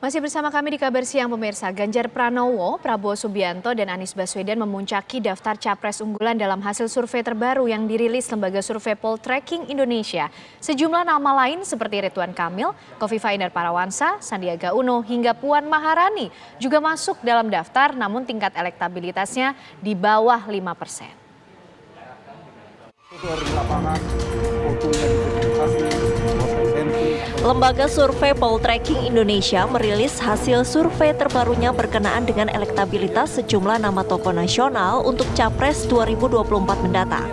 Masih bersama kami di Kabar Siang pemirsa, Ganjar Pranowo, Prabowo Subianto, dan Anies Baswedan memuncaki daftar capres unggulan dalam hasil survei terbaru yang dirilis Lembaga Survei Poltreking Indonesia. Sejumlah nama lain seperti Ridwan Kamil, Khofifah Indar Parawansa, Sandiaga Uno, hingga Puan Maharani juga masuk dalam daftar namun tingkat elektabilitasnya di bawah 5%. Lembaga Survei Poltreking Indonesia merilis hasil survei terbarunya berkenaan dengan elektabilitas sejumlah nama tokoh nasional untuk Capres 2024 mendatang.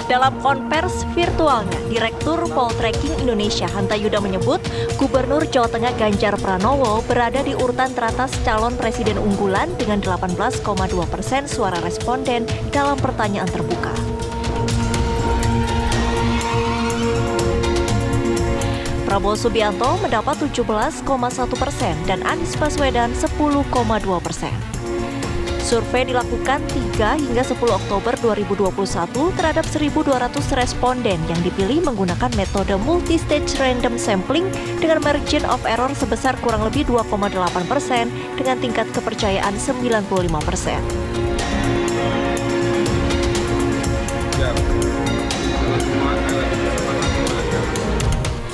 Dalam konvers virtualnya, Direktur Poltreking Indonesia Hanta Yuda menyebut Gubernur Jawa Tengah Ganjar Pranowo berada di urutan teratas calon presiden unggulan dengan 18,2% suara responden dalam pertanyaan terbuka. Prabowo Subianto mendapat 17,1% dan Anies Baswedan 10,2%. Survei dilakukan 3 hingga 10 Oktober 2021 terhadap 1.200 responden yang dipilih menggunakan metode multi-stage random sampling dengan margin of error sebesar kurang lebih 2,8% dengan tingkat kepercayaan 95%.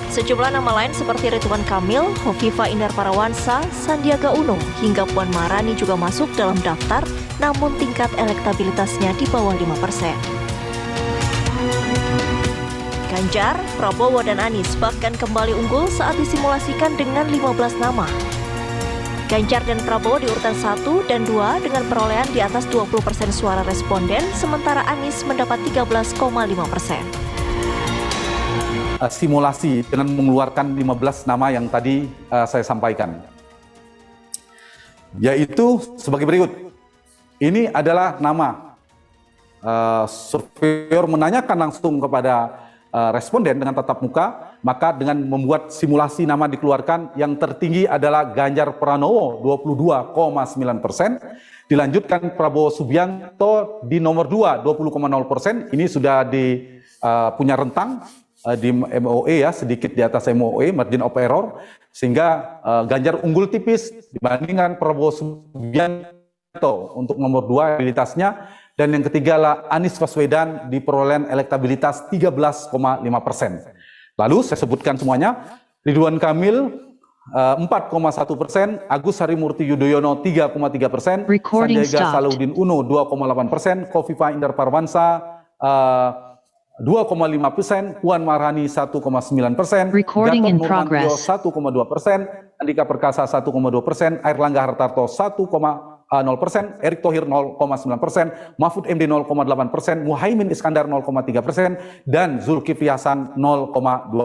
Sejumlah nama lain seperti Ridwan Kamil, Khofifah Indar Parawansa, Sandiaga Uno, hingga Puan Maharani juga masuk dalam daftar, namun tingkat elektabilitasnya di bawah 5%. Ganjar, Prabowo, dan Anies bahkan kembali unggul saat disimulasikan dengan 15 nama. Ganjar dan Prabowo di urutan 1 dan 2 dengan perolehan di atas 20% suara responden, sementara Anies mendapat 13,5%. Simulasi dengan mengeluarkan 15 nama yang tadi saya sampaikan. Yaitu sebagai berikut. Ini adalah nama surveyor menanyakan langsung kepada responden dengan tatap muka, maka dengan membuat simulasi nama dikeluarkan, yang tertinggi adalah Ganjar Pranowo 22,9%, dilanjutkan Prabowo Subianto di nomor 2 20,0%. Ini sudah punya rentang di MOE ya, sedikit di atas MOE, margin of error, sehingga Ganjar unggul tipis dibandingkan Prabowo Subianto untuk nomor 2 elektabilitasnya, dan yang ketiga lah Anies Baswedan di perolehan elektabilitas 13,5%. Lalu saya sebutkan semuanya: Ridwan Kamil 4,1%, Agus Harimurti Yudhoyono 3,3%, Sandiaga Salahuddin Uno 2,8%, Khofifah Indar Parawansa 2,5%, Puan Maharani 1,9%, Gatot Nurmantio 1,2%, Andika Perkasa 1,2%, Airlangga Hartarto 1,0%, Erick Thohir 0,9%, Mahfud MD 0,8%, Muhaimin Iskandar 0,3%, dan Zulkifli Hasan 0,2%.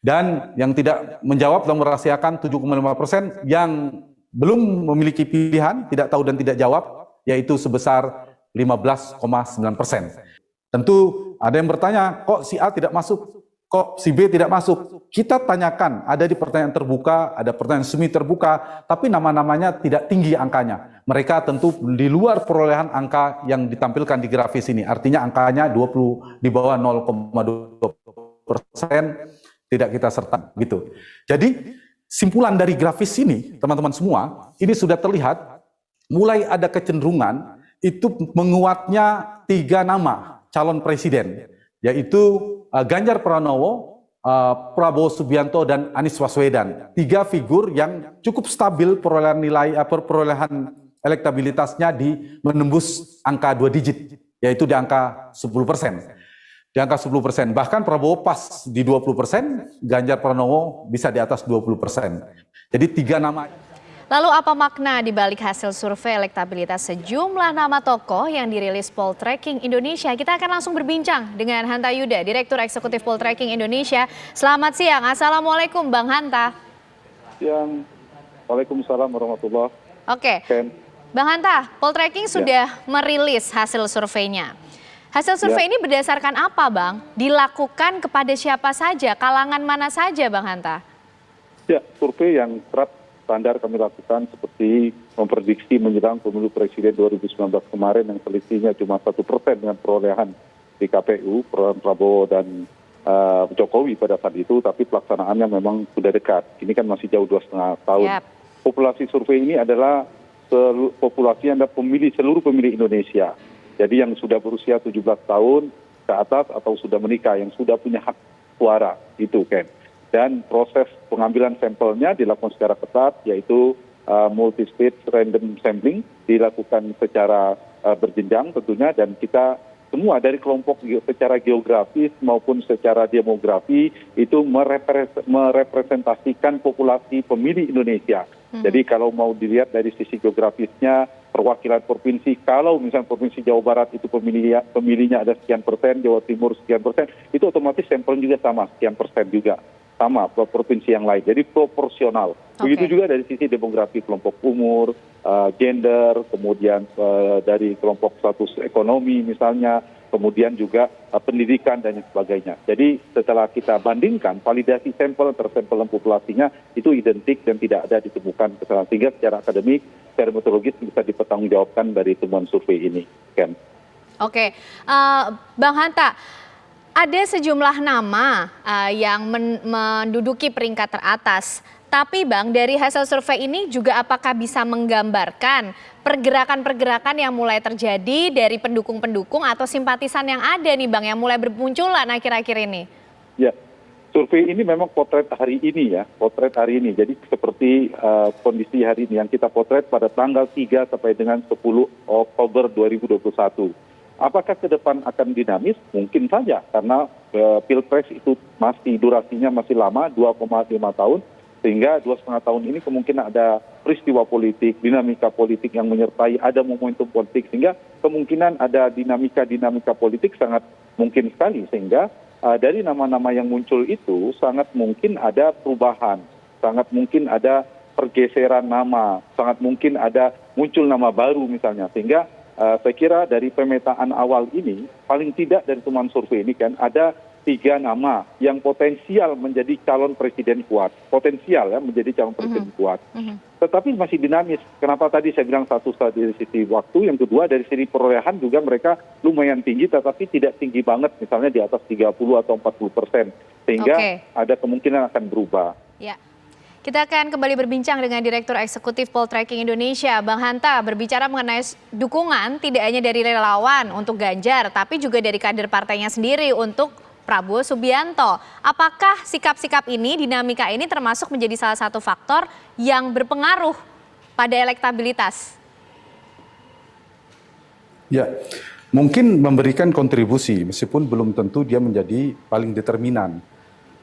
Dan yang tidak menjawab dan merahasiakan 7,5%, yang belum memiliki pilihan, tidak tahu dan tidak jawab, yaitu sebesar 15,9%. Tentu ada yang bertanya, kok si A tidak masuk, kok si B tidak masuk? Kita tanyakan, ada di pertanyaan terbuka, ada pertanyaan semi terbuka, tapi nama-namanya tidak tinggi angkanya. Mereka tentu di luar perolehan angka yang ditampilkan di grafis ini. Artinya angkanya 20 di bawah 0,2%, tidak kita serta gitu. Jadi simpulan dari grafis ini, teman-teman semua, ini sudah terlihat mulai ada kecenderungan itu menguatnya 3 nama calon presiden, yaitu Ganjar Pranowo, Prabowo Subianto, dan Anies Baswedan. 3 figur yang cukup stabil perolehan elektabilitasnya di menembus angka 2 digit, yaitu di angka 10%. Di angka 10%. Bahkan Prabowo pas di 20%, Ganjar Pranowo bisa di atas 20%. Jadi 3 nama. Lalu apa makna di balik hasil survei elektabilitas sejumlah nama tokoh yang dirilis Poltreking Indonesia? Kita akan langsung berbincang dengan Hanta Yuda, Direktur Eksekutif Poltreking Indonesia. Selamat siang, Assalamualaikum Bang Hanta. Siang, Waalaikumsalam warahmatullahi wabarakatuh. Oke, Bang Hanta, Poltreking sudah merilis hasil surveinya. Hasil survei ini berdasarkan apa Bang? Dilakukan kepada siapa saja, kalangan mana saja Bang Hanta? Ya, survei yang kerap standar kami lakukan seperti memprediksi menjelang pemilu presiden 2019 kemarin yang selisihnya cuma 1% dengan perolehan di KPU, perolehan Prabowo dan Jokowi pada saat itu, tapi pelaksanaannya memang sudah dekat. Ini kan masih jauh 2,5 tahun. Yap. Populasi survei ini adalah populasi yang ada seluruh pemilih Indonesia. Jadi yang sudah berusia 17 tahun ke atas atau sudah menikah, yang sudah punya hak suara, itu Ken. Dan proses pengambilan sampelnya dilakukan secara ketat, yaitu multi-stage random sampling, dilakukan secara berjenjang tentunya, dan kita semua dari kelompok secara geografis maupun secara demografi itu merepresentasikan populasi pemilih Indonesia. Jadi kalau mau dilihat dari sisi geografisnya, perwakilan provinsi, kalau misalnya Provinsi Jawa Barat itu pemilihnya ada sekian persen, Jawa Timur sekian persen, itu otomatis sampel juga sama, sekian persen juga sama provinsi yang lain. Jadi proporsional. Begitu juga dari sisi demografi, kelompok umur, gender, kemudian dari kelompok status ekonomi misalnya, kemudian juga pendidikan dan sebagainya. Jadi setelah kita bandingkan, validasi sampel tersampel populasinya itu identik dan tidak ada ditemukan kesalahan. Sehingga secara akademik, secara metodologis bisa dipertanggungjawabkan dari temuan survei ini. Ken. Oke, Bang Hanta, ada sejumlah nama yang menduduki peringkat teratas. Tapi Bang, dari hasil survei ini juga apakah bisa menggambarkan pergerakan-pergerakan yang mulai terjadi dari pendukung-pendukung atau simpatisan yang ada nih Bang, yang mulai bermunculan akhir-akhir ini? Ya, survei ini memang potret hari ini ya, potret hari ini. Jadi seperti kondisi hari ini yang kita potret pada tanggal 3 sampai dengan 10 Oktober 2021. Apakah ke depan akan dinamis? Mungkin saja, karena Pilpres itu masih durasinya masih lama, 2,5 tahun. Sehingga 2,5 tahun ini kemungkinan ada peristiwa politik, dinamika politik yang menyertai, ada momentum politik. Sehingga kemungkinan ada dinamika politik sangat mungkin sekali. Sehingga dari nama-nama yang muncul itu sangat mungkin ada perubahan, sangat mungkin ada pergeseran nama, sangat mungkin ada muncul nama baru misalnya. Sehingga saya kira dari pemetaan awal ini, paling tidak dari teman survei ini kan ada 3 nama yang potensial menjadi calon presiden kuat. Potensial ya menjadi calon presiden kuat. Tetapi masih dinamis. Kenapa tadi saya bilang satu dari sisi waktu, yang kedua dari sisi perolehan juga mereka lumayan tinggi tetapi tidak tinggi banget, misalnya di atas 30 atau 40%. Sehingga ada kemungkinan akan berubah. Ya. Kita akan kembali berbincang dengan Direktur Eksekutif Poltreking Indonesia, Bang Hanta, berbicara mengenai dukungan tidak hanya dari relawan untuk Ganjar, tapi juga dari kader partainya sendiri untuk Prabowo Subianto. Apakah sikap-sikap ini, dinamika ini termasuk menjadi salah satu faktor yang berpengaruh pada elektabilitas? Ya, mungkin memberikan kontribusi meskipun belum tentu dia menjadi paling determinan.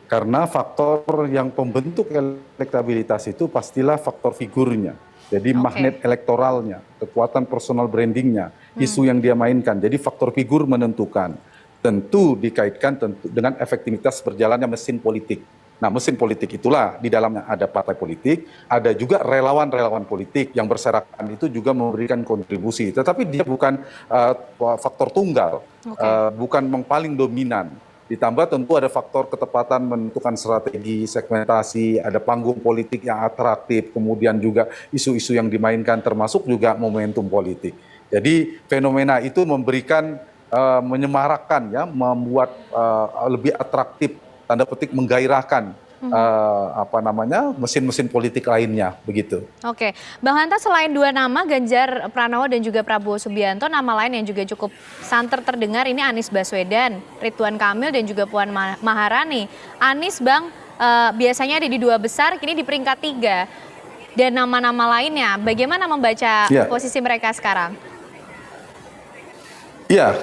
Karena faktor yang pembentuk elektabilitas itu pastilah faktor figurnya. Jadi magnet elektoralnya, kekuatan personal brandingnya, isu yang dia mainkan. Jadi faktor figur menentukan. Tentu dikaitkan dengan efektivitas berjalannya mesin politik. Nah, mesin politik itulah di dalamnya ada partai politik, ada juga relawan-relawan politik yang berserakan, itu juga memberikan kontribusi. Tetapi dia bukan faktor tunggal, bukan yang paling dominan. Ditambah tentu ada faktor ketepatan menentukan strategi, segmentasi, ada panggung politik yang atraktif, kemudian juga isu-isu yang dimainkan termasuk juga momentum politik. Jadi fenomena itu memberikan menyemarakkan ya, membuat lebih atraktif, tanda petik menggairahkan mesin-mesin politik lainnya begitu. Oke, Bang Hanta, selain 2 nama Ganjar Pranowo dan juga Prabowo Subianto, nama lain yang juga cukup santer terdengar ini Anies Baswedan, Ridwan Kamil dan juga Puan Maharani. Anies Bang biasanya ada di 2 besar, kini di peringkat 3. Dan nama-nama lainnya, bagaimana membaca posisi mereka sekarang? Ya,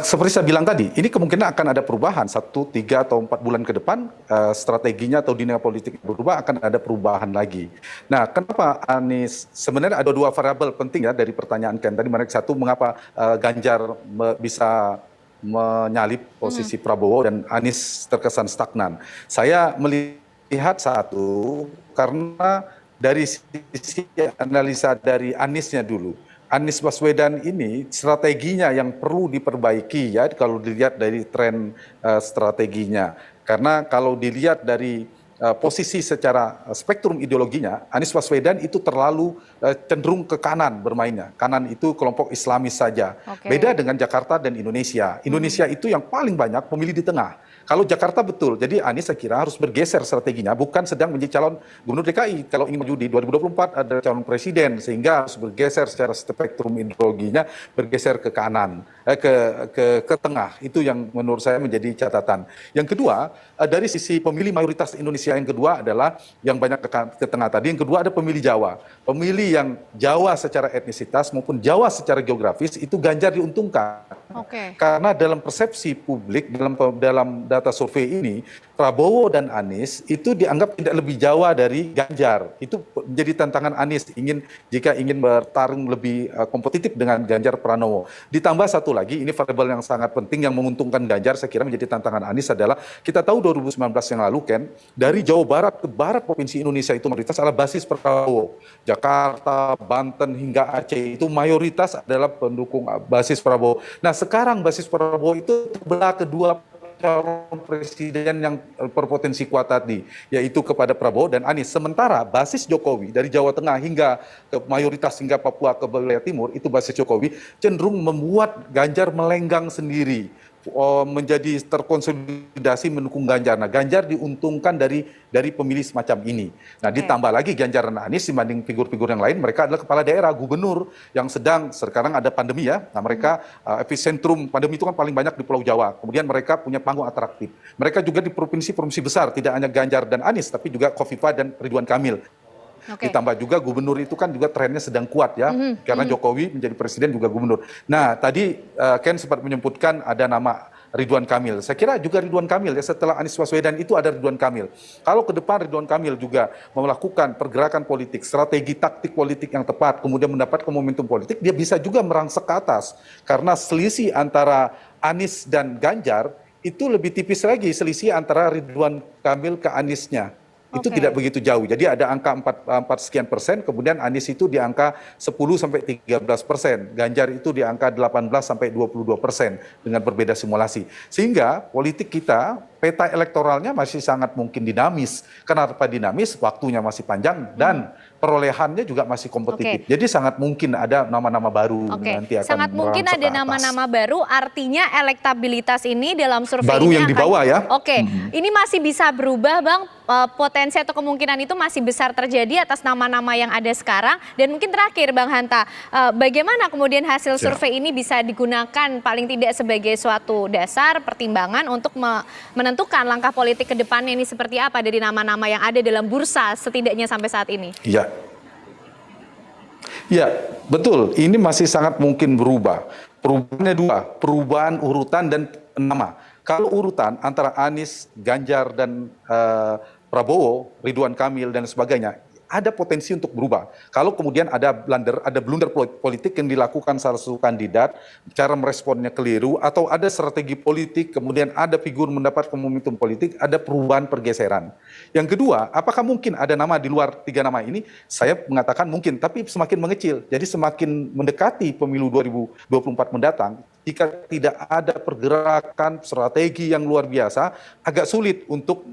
seperti saya bilang tadi, ini kemungkinan akan ada perubahan 1, 3, atau 4 bulan ke depan, strateginya atau dinamika politik berubah, akan ada perubahan lagi. Nah, kenapa Anies, sebenarnya ada 2 variabel penting ya dari pertanyaan Ken tadi. Satu, mengapa Ganjar bisa menyalip posisi Prabowo dan Anies terkesan stagnan. Saya melihat satu, karena dari sisi analisa dari Aniesnya dulu. Anies Baswedan ini strateginya yang perlu diperbaiki ya kalau dilihat dari tren strateginya. Karena kalau dilihat dari posisi secara spektrum ideologinya, Anies Baswedan itu terlalu cenderung ke kanan bermainnya. Kanan itu kelompok Islamis saja. Beda dengan Jakarta dan Indonesia. Indonesia itu yang paling banyak pemilih di tengah. Kalau Jakarta betul, jadi Anies saya kira harus bergeser strateginya, bukan sedang menjadi calon gubernur DKI. Kalau ingin maju di 2024 ada calon presiden, sehingga harus bergeser secara spektrum ideologinya, bergeser ke kanan, ke tengah. Itu yang menurut saya menjadi catatan. Yang kedua, dari sisi pemilih mayoritas Indonesia yang kedua adalah yang banyak ke tengah tadi. Yang kedua ada pemilih Jawa. Pemilih yang Jawa secara etnisitas maupun Jawa secara geografis itu Ganjar diuntungkan. Karena dalam persepsi publik, dalam data survei ini, Prabowo dan Anies itu dianggap tidak lebih Jawa dari Ganjar. Itu menjadi tantangan Anies jika ingin bertarung lebih kompetitif dengan Ganjar Pranowo. Ditambah satu lagi, ini variabel yang sangat penting yang menguntungkan Ganjar, saya kira menjadi tantangan Anies adalah, kita tahu 2019 yang lalu, Ken, dari Jawa Barat ke barat provinsi Indonesia itu mayoritas adalah basis Prabowo. Jakarta, Banten, hingga Aceh itu mayoritas adalah pendukung basis Prabowo. Nah, sekarang basis Prabowo itu terbelah kedua calon presiden yang berpotensi kuat tadi, yaitu kepada Prabowo dan Anies. Sementara basis Jokowi dari Jawa Tengah hingga ke mayoritas hingga Papua ke wilayah timur, itu basis Jokowi cenderung membuat Ganjar melenggang sendiri, menjadi terkonsolidasi mendukung Ganjar. Nah, Ganjar diuntungkan dari pemilih semacam ini. Nah, ditambah lagi Ganjar dan Anies dibanding figur-figur yang lain, mereka adalah kepala daerah, gubernur yang sekarang ada pandemi ya. Nah, mereka epicentrum pandemi itu kan paling banyak di Pulau Jawa. Kemudian mereka punya panggung atraktif. Mereka juga di provinsi-provinsi besar, tidak hanya Ganjar dan Anies, tapi juga Khofifah dan Ridwan Kamil. Ditambah juga gubernur itu kan juga trennya sedang kuat ya, karena Jokowi menjadi presiden juga gubernur. Nah, tadi Ken sempat menyebutkan ada nama Ridwan Kamil. Saya kira juga Ridwan Kamil ya, setelah Anies Baswedan itu ada Ridwan Kamil. Kalau ke depan Ridwan Kamil juga melakukan pergerakan politik, strategi taktik politik yang tepat, kemudian mendapatkan momentum politik, dia bisa juga merangsek ke atas. Karena selisih antara Anies dan Ganjar itu lebih tipis lagi, selisih antara Ridwan Kamil ke Aniesnya. Itu tidak begitu jauh. Jadi ada angka 4 sekian persen, kemudian Anies itu di angka 10 sampai 13%. Ganjar itu di angka 18 sampai 22% dengan berbeda simulasi. Sehingga politik kita, peta elektoralnya masih sangat mungkin dinamis. Kenapa dinamis? Waktunya masih panjang dan perolehannya juga masih kompetitif. Jadi sangat mungkin ada nama-nama baru nanti akan sangat mungkin ada nama-nama baru, artinya elektabilitas ini dalam survei baru ini yang dibawa ya. Ini masih bisa berubah, Bang. Potensi atau kemungkinan itu masih besar terjadi atas nama-nama yang ada sekarang. Dan mungkin terakhir, Bang Hanta, bagaimana kemudian hasil survei ini bisa digunakan paling tidak sebagai suatu dasar pertimbangan untuk menentukan langkah politik ke depannya ini seperti apa dari nama-nama yang ada dalam bursa setidaknya sampai saat ini? Ya, betul. Ini masih sangat mungkin berubah. Perubahannya dua, perubahan urutan dan nama. Kalau urutan antara Anies, Ganjar, dan Prabowo, Ridwan Kamil, dan sebagainya, ada potensi untuk berubah. Kalau kemudian ada blunder politik yang dilakukan salah satu kandidat, cara meresponnya keliru, atau ada strategi politik, kemudian ada figur mendapat momentum politik, ada perubahan pergeseran. Yang kedua, apakah mungkin ada nama di luar 3 nama ini? Saya mengatakan mungkin, tapi semakin mengecil. Jadi semakin mendekati pemilu 2024 mendatang, jika tidak ada pergerakan strategi yang luar biasa, agak sulit untuk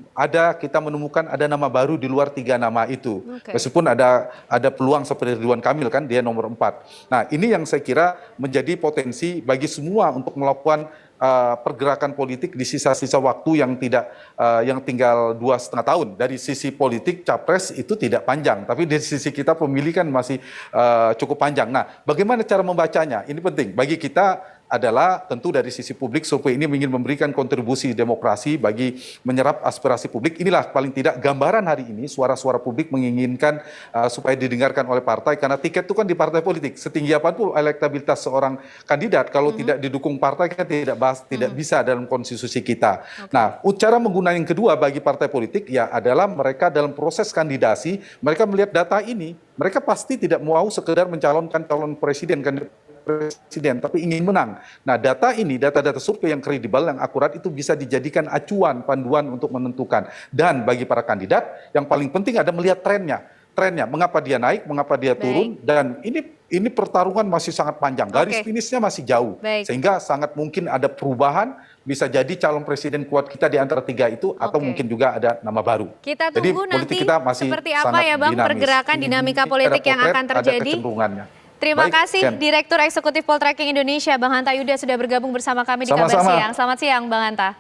kita menemukan ada nama baru di luar 3 nama itu. Meskipun ada peluang seperti Ridwan Kamil kan, dia nomor 4. Nah, ini yang saya kira menjadi potensi bagi semua untuk melakukan pergerakan politik di sisa-sisa waktu yang tinggal 2,5 tahun. Dari sisi politik capres itu tidak panjang, tapi dari sisi kita pemilih kan masih cukup panjang. Nah, bagaimana cara membacanya? Ini penting bagi kita. Adalah tentu dari sisi publik, survei ini ingin memberikan kontribusi demokrasi bagi menyerap aspirasi publik. Inilah paling tidak gambaran hari ini suara-suara publik menginginkan supaya didengarkan oleh partai, karena tiket itu kan di partai politik. Setinggi apapun elektabilitas seorang kandidat, kalau tidak didukung partai kan tidak bisa dalam konstitusi kita. Nah, cara menggunakan yang kedua bagi partai politik ya adalah mereka dalam proses kandidasi, mereka melihat data ini, mereka pasti tidak mau sekedar mencalonkan calon presiden, tapi ingin menang. Nah, data-data survei yang kredibel, yang akurat itu bisa dijadikan acuan, panduan untuk menentukan. Dan bagi para kandidat, yang paling penting ada melihat trennya, mengapa dia naik, mengapa dia turun, dan ini pertarungan masih sangat panjang, garis finishnya masih jauh, sehingga sangat mungkin ada perubahan, bisa jadi calon presiden kuat kita di antara 3 itu, atau mungkin juga ada nama baru. Kita tunggu nanti kita masih seperti apa ya Bang dinamis. pergerakan dinamika politik yang akan terjadi. Terima kasih Direktur Eksekutif Poltreking Indonesia, Bang Hanta Yuda sudah bergabung bersama kami di Kabar Siang. Selamat siang, Bang Hanta.